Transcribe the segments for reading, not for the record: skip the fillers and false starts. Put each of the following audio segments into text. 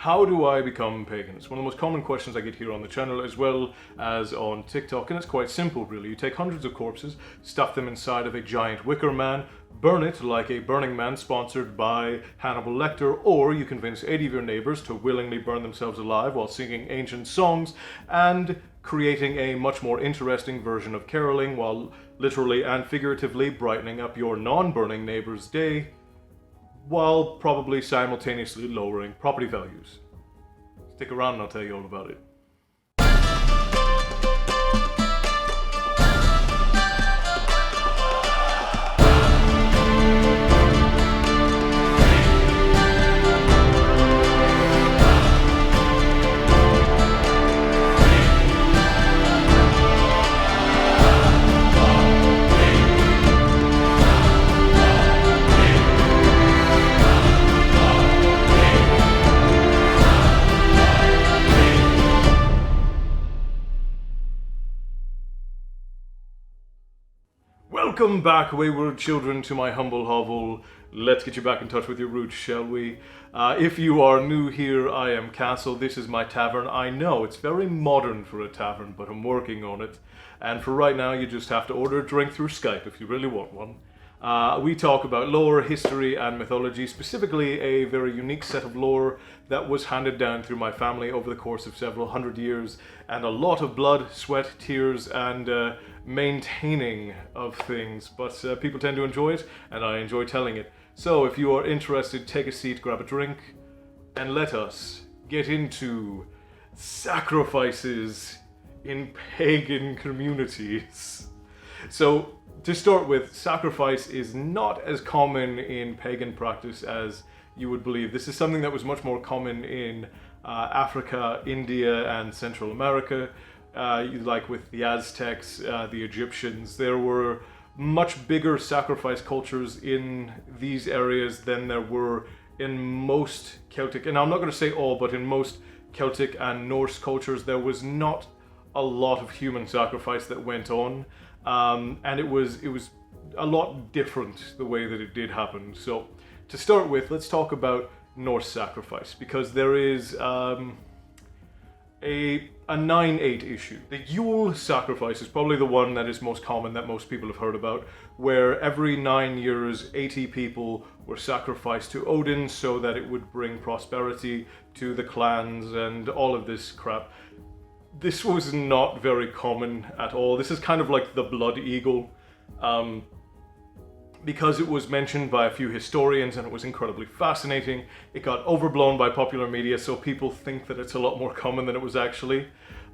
How do I become pagan? It's one of the most common questions I get here on the channel as well as on TikTok, and it's quite simple really. You take hundreds of corpses, stuff them inside of a giant wicker man, burn it like a Burning Man sponsored by Hannibal Lecter, or you convince 80 of your neighbors to willingly burn themselves alive while singing ancient songs and creating a much more interesting version of caroling while literally and figuratively brightening up your non-burning neighbor's day, while probably simultaneously lowering property values. Stick around and I'll tell you all about it. Welcome back, wayward children, to my humble hovel. Let's get you back in touch with your roots, shall we? If you are new here, I am Castle. This is my tavern. I know, it's very modern for a tavern, but I'm working on it. And for right now, you just have to order a drink through Skype if you really want one. We talk about lore, history, and mythology, specifically a very unique set of lore that was handed down through my family over the course of several hundred years, and a lot of blood, sweat, tears, and maintaining of things, but people tend to enjoy it, and I enjoy telling it. So if you are interested, take a seat, grab a drink, and let us get into sacrifices in pagan communities. So, to start with, sacrifice is not as common in pagan practice as you would believe. This is something that was much more common in Africa, India, and Central America. Like with the Aztecs, the Egyptians, there were much bigger sacrifice cultures in these areas than there were in most Celtic, and I'm not going to say all, but in most Celtic and Norse cultures, there was not a lot of human sacrifice that went on, and it was a lot different the way that it did happen. So to start with, let's talk about Norse sacrifice, because there is a 9/8 issue. The Yule Sacrifice is probably the one that is most common, that most people have heard about, where every 9 years 80 people were sacrificed to Odin so that it would bring prosperity to the clans and all of this crap. This was not very common at all. This is kind of like the blood eagle, because it was mentioned by a few historians and it was incredibly fascinating. It got overblown by popular media, so people think that it's a lot more common than it was actually.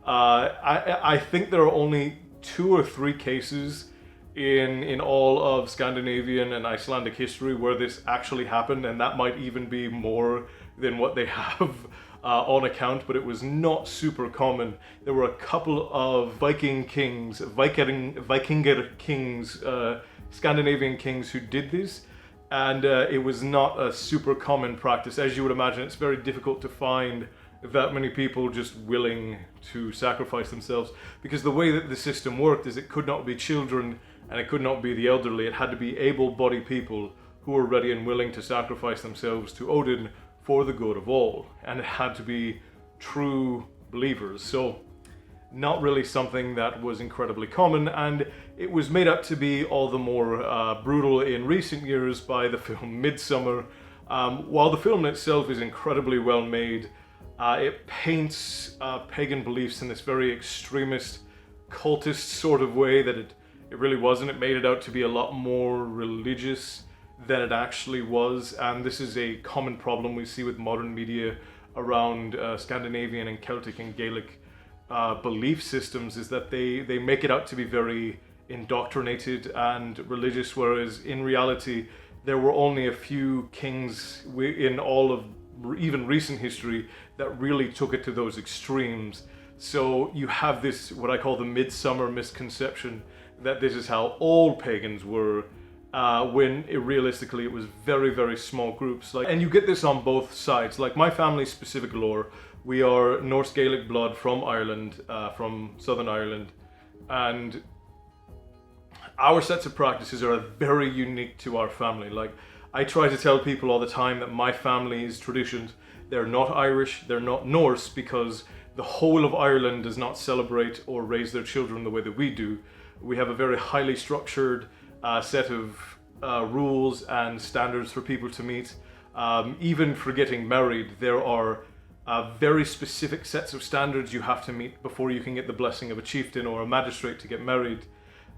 I think there are only 2 or 3 cases in all of Scandinavian and Icelandic history where this actually happened, and that might even be more than what they have on account, but it was not super common. There were a couple of Vikinger kings, Scandinavian kings who did this, and it was not a super common practice. As you would imagine, it's very difficult to find that many people just willing to sacrifice themselves, because the way that the system worked is it could not be children and it could not be the elderly. It had to be able-bodied people who were ready and willing to sacrifice themselves to Odin for the good of all, and it had to be true believers. So not really something that was incredibly common, and it was made up to be all the more brutal in recent years by the film Midsummer. While the film itself is incredibly well made, it paints pagan beliefs in this very extremist, cultist sort of way that it really wasn't. It made it out to be a lot more religious than it actually was, and this is a common problem we see with modern media around Scandinavian and Celtic and Gaelic belief systems, is that they make it out to be very indoctrinated and religious, whereas in reality there were only a few kings in all of even recent history that really took it to those extremes. So you have this, what I call the midsummer misconception, that this is how all pagans were, when realistically it was very, very small groups. And you get this on both sides. Like my family's specific lore, we are Norse Gaelic blood from Ireland, from Southern Ireland, and our sets of practices are very unique to our family. Like I try to tell people all the time that my family's traditions, they're not Irish, they're not Norse, because the whole of Ireland does not celebrate or raise their children the way that we do. We have a very highly structured set of rules and standards for people to meet. Even for getting married, there are very specific sets of standards you have to meet before you can get the blessing of a chieftain or a magistrate to get married.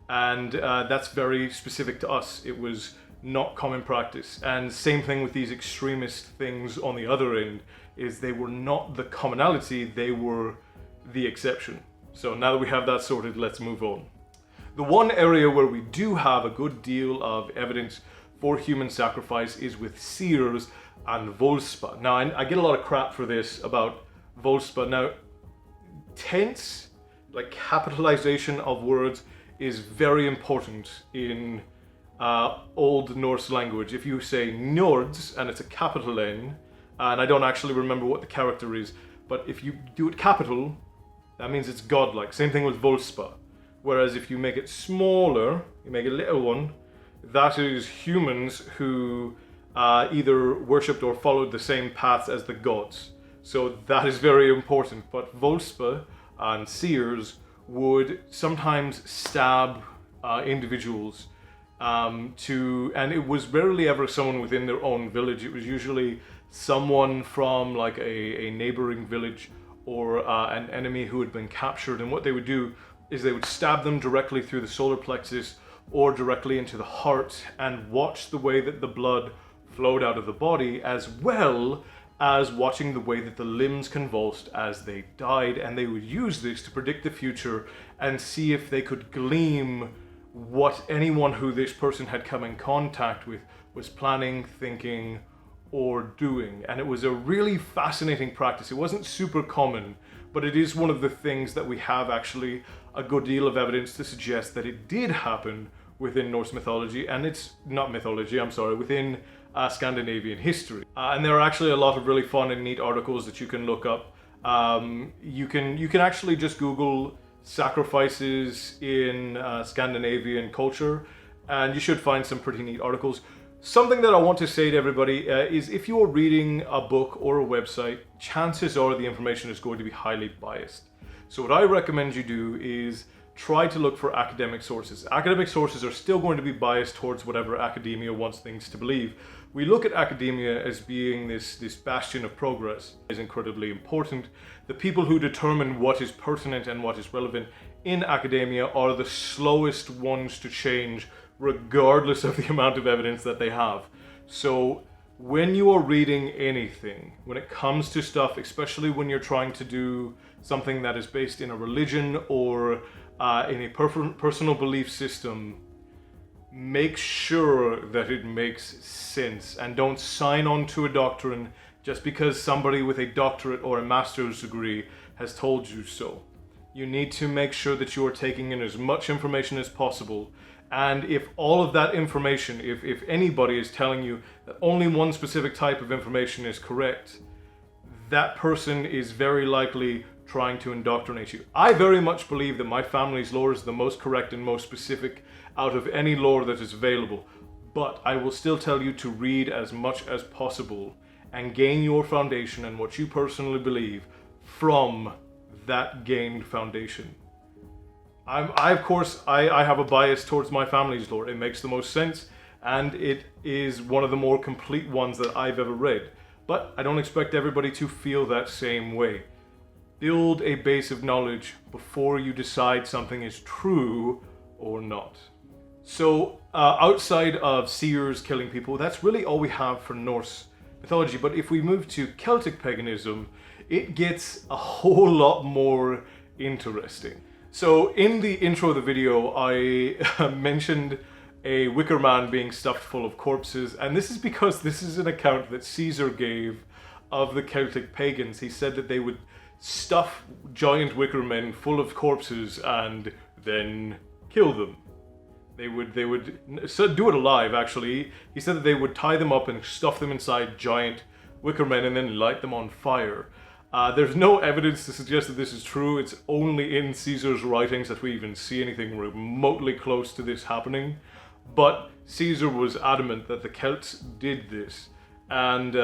And that's very specific to us. It was not common practice. And same thing with these extremist things on the other end, is they were not the commonality, they were the exception. So now that we have that sorted, let's move on. The one area where we do have a good deal of evidence for human sacrifice is with Seers and Volspa. Now, I get a lot of crap for this about Volspa. Now, tense, like capitalization of words, is very important in Old Norse language. If you say Nords and it's a capital N, and I don't actually remember what the character is, but if you do it capital, that means it's godlike. Same thing with Volspa. Whereas if you make it smaller, you make a little one, that is humans who either worshipped or followed the same paths as the gods. So that is very important. But Volspa and Seers would sometimes stab individuals and it was rarely ever someone within their own village. It was usually someone from like a neighboring village or an enemy who had been captured. And what they would do is they would stab them directly through the solar plexus or directly into the heart and watch the way that the blood flowed out of the body, as well as watching the way that the limbs convulsed as they died. And they would use this to predict the future and see if they could glean what anyone who this person had come in contact with was planning, thinking, or doing. And it was a really fascinating practice. It wasn't super common, but it is one of the things that we have actually a good deal of evidence to suggest that it did happen within Norse mythology, and it's not mythology, I'm sorry, within Scandinavian history. And there are actually a lot of really fun and neat articles that you can look up. You can actually just Google sacrifices in Scandinavian culture, and you should find some pretty neat articles. Something that I want to say to everybody is if you are reading a book or a website, chances are the information is going to be highly biased. So what I recommend you do is try to look for academic sources. Academic sources are still going to be biased towards whatever academia wants things to believe. We look at academia as being this bastion of progress. It is incredibly important. The people who determine what is pertinent and what is relevant in academia are the slowest ones to change, regardless of the amount of evidence that they have. So when you are reading anything, when it comes to stuff, especially when you're trying to do something that is based in a religion or in a personal belief system, make sure that it makes sense, and don't sign on to a doctrine just because somebody with a doctorate or a master's degree has told you so. You need to make sure that you are taking in as much information as possible. And if all of that information, if anybody is telling you that only one specific type of information is correct, that person is very likely trying to indoctrinate you. I very much believe that my family's lore is the most correct and most specific out of any lore that is available. But I will still tell you to read as much as possible and gain your foundation and what you personally believe from that gained foundation. I of course have a bias towards my family's lore. It makes the most sense, and it is one of the more complete ones that I've ever read. But I don't expect everybody to feel that same way. Build a base of knowledge before you decide something is true or not. So outside of seers killing people, that's really all we have for Norse mythology. But if we move to Celtic paganism, it gets a whole lot more interesting. So in the intro of the video, I mentioned a wicker man being stuffed full of corpses, and this is because this is an account that Caesar gave of the Celtic pagans. He said that they would stuff giant wicker men full of corpses and then kill them. They would do it alive, actually. He said that they would tie them up and stuff them inside giant wicker men and then light them on fire. There's no evidence to suggest that this is true. It's only in Caesar's writings that we even see anything remotely close to this happening. But Caesar was adamant that the Celts did this. And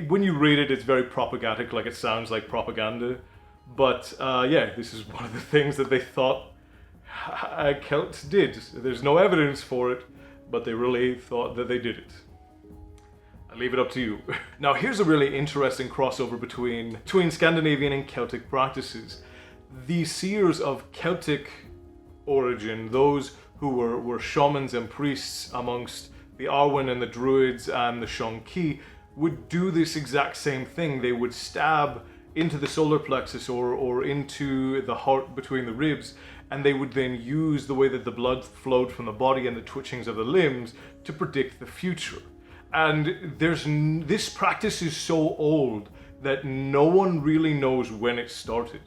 when you read it, it's very propagandic, like it sounds like propaganda. But yeah, this is one of the things that they thought Celts did. There's no evidence for it, but they really thought that they did it. I leave it up to you. Now here's a really interesting crossover between Scandinavian and Celtic practices. The seers of Celtic origin, those who were shamans and priests amongst the Arwen and the Druids and the Shonki, would do this exact same thing. They would stab into the solar plexus or into the heart between the ribs, and they would then use the way that the blood flowed from the body and the twitchings of the limbs to predict the future. And this practice is so old that no one really knows when it started.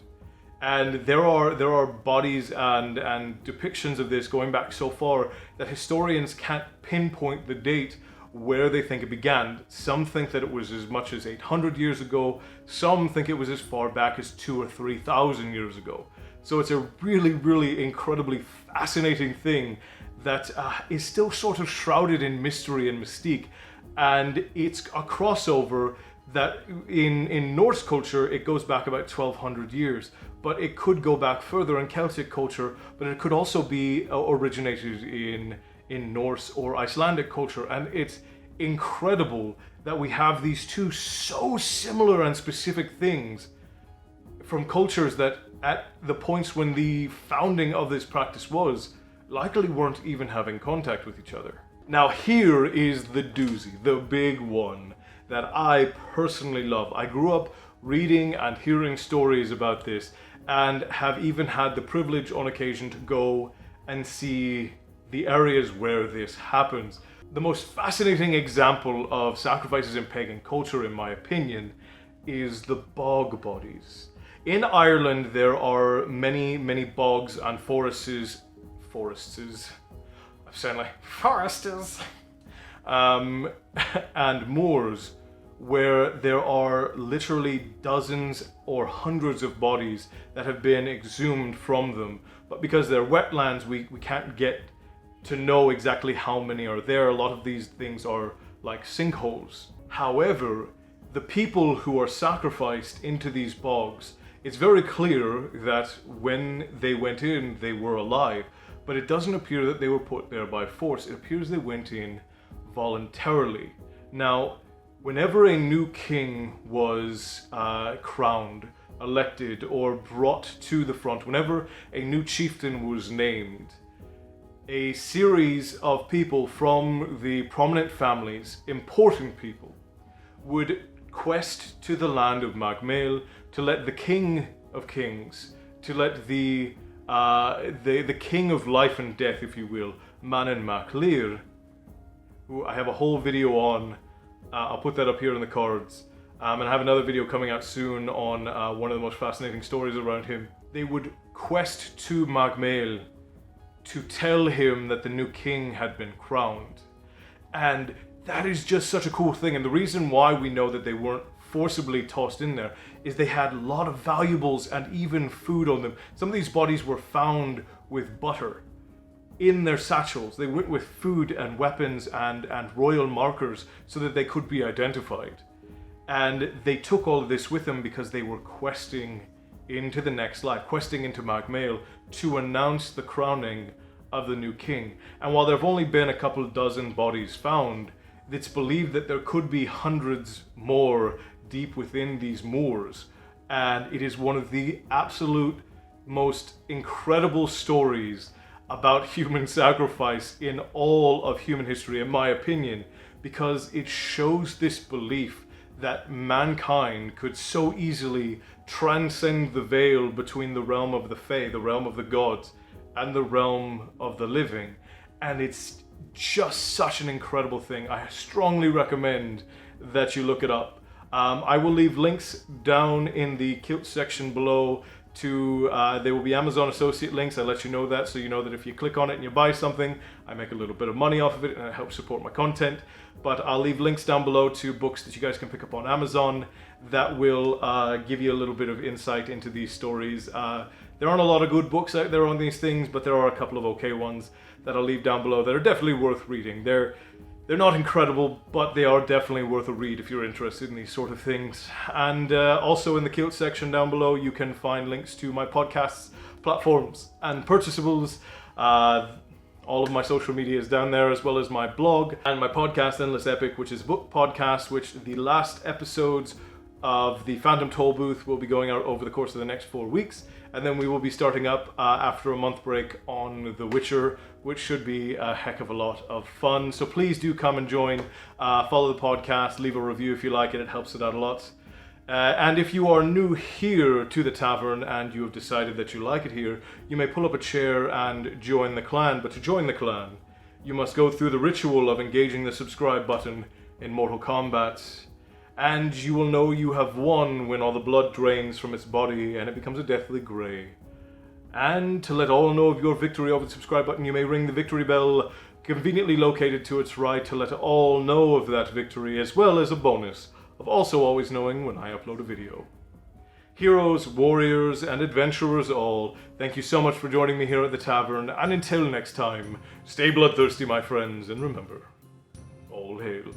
And there are bodies and depictions of this going back so far that historians can't pinpoint the date where they think it began. Some think that it was as much as 800 years ago. Some think it was as far back as 2,000 or 3,000 years ago. So it's a really, really incredibly fascinating thing that is still sort of shrouded in mystery and mystique. And it's a crossover that in Norse culture, it goes back about 1,200 years. But it could go back further in Celtic culture, but it could also be originated in Norse or Icelandic culture. And it's incredible that we have these two so similar and specific things from cultures that at the points when the founding of this practice was, likely weren't even having contact with each other. Now here is the doozy, the big one that I personally love. I grew up reading and hearing stories about this, and have even had the privilege on occasion to go and see the areas where this happens. The most fascinating example of sacrifices in pagan culture, in my opinion, is the Bog Bodies. In Ireland, there are many, many bogs and forests. I sound like foresters. And moors, where there are literally dozens or hundreds of bodies that have been exhumed from them. But because they're wetlands, we can't get to know exactly how many are there. A lot of these things are like sinkholes. However, the people who are sacrificed into these bogs, it's very clear that when they went in, they were alive. But it doesn't appear that they were put there by force. It appears they went in voluntarily. Now, whenever a new king was crowned, elected, or brought to the front, whenever a new chieftain was named, a series of people from the prominent families, important people, would quest to the land of Magmael to let the king of kings, to let the king of life and death, if you will, Manan Maclir, who I have a whole video on. I'll put that up here in the cards. And I have another video coming out soon on one of the most fascinating stories around him. They would quest to Magmael to tell him that the new king had been crowned. And that is just such a cool thing. And the reason why we know that they weren't forcibly tossed in there is they had a lot of valuables and even food on them. Some of these bodies were found with butter in their satchels. They went with food and weapons and royal markers so that they could be identified. And they took all of this with them because they were questing into the next life, questing into Magmael to announce the crowning of the new king. And while there have only been a couple dozen bodies found, it's believed that there could be hundreds more deep within these moors. And it is one of the absolute most incredible stories about human sacrifice in all of human history, in my opinion, because it shows this belief that mankind could so easily transcend the veil between the realm of the Fae, the realm of the gods, and the realm of the living. And it's just such an incredible thing. I strongly recommend that you look it up. I will leave links down in the kilt section below to, there will be Amazon associate links. I let you know that, so you know that if you click on it and you buy something, I make a little bit of money off of it and it helps support my content. But I'll leave links down below to books that you guys can pick up on Amazon that will give you a little bit of insight into these stories. There aren't a lot of good books out there on these things, but there are a couple of okay ones. that I'll leave down below that are definitely worth reading. They're not incredible, but they are definitely worth a read if you're interested in these sort of things. And also in the Kilt section down below, you can find links to my podcasts, platforms, and purchasables. All of my social media is down there, as well as my blog and my podcast, Endless Epic, which is a book podcast, which the last episodes of the Phantom Toll Booth will be going out over the course of the next 4 weeks. And then we will be starting up after a month break on The Witcher, which should be a heck of a lot of fun. So please do come and join, follow the podcast, leave a review if you like it, it helps it out a lot. And if you are new here to the tavern and you have decided that you like it here, you may pull up a chair and join the clan. But to join the clan, you must go through the ritual of engaging the subscribe button in Mortal Kombat. And you will know you have won when all the blood drains from its body and it becomes a deathly grey. And to let all know of your victory over the subscribe button, you may ring the victory bell conveniently located to its right to let all know of that victory, as well as a bonus of also always knowing when I upload a video. Heroes, warriors, and adventurers all, thank you so much for joining me here at the tavern, and until next time, stay bloodthirsty, my friends, and remember, all hail.